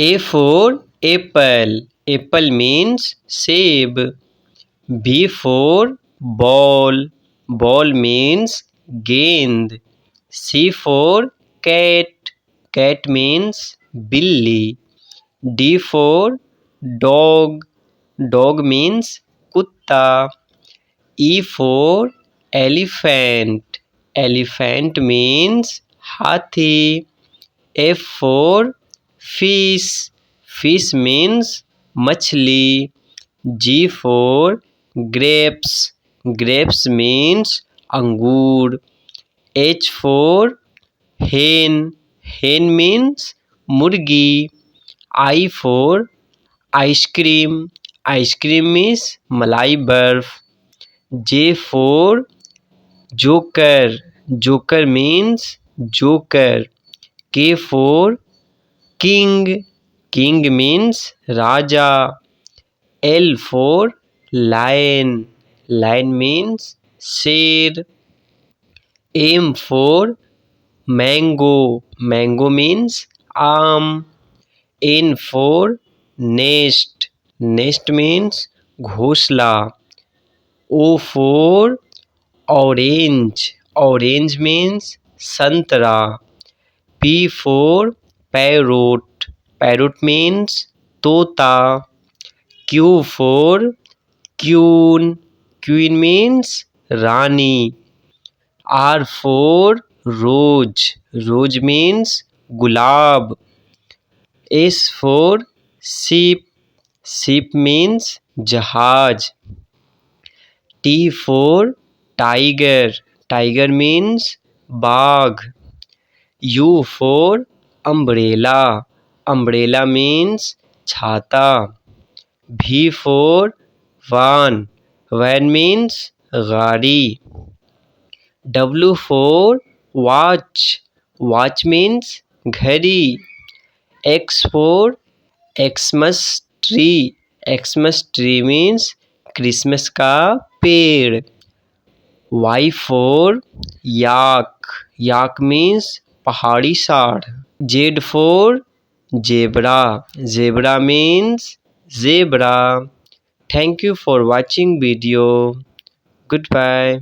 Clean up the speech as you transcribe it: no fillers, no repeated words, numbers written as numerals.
A for apple. Apple means seb. B for ball. Ball means gend. C for cat. Cat means billy. D for dog. Dog means kutta. E for elephant. Elephant means hathi. F for fish. Fish means machli. G for grapes. Grapes means angur. H for hen. Hen means murgi. I for ice cream. Ice cream is malai barf. J for joker. Joker means joker. K for king. King means raja. L for lion. Lion means sher. M for mango. Mango means aam. N for nest. Nest means घोंसला. O for orange. Orange means संतरा. P for parrot. Parrot means तोता. Q for queen. Queen means Rani. R for rose. Rose means gulab. S for ship. Ship means जहाज. T for tiger. Tiger means बाघ. U for umbrella. Umbrella means छाता. V for van. Van means गाड़ी. W for watch. Watch means घड़ी. X for Xmas tree. Xmas tree means Christmas का पेड़. Y for yak. Yak means पहाड़ी सांड. Z for zebra. Zebra means zebra. Thank you for watching video. Goodbye.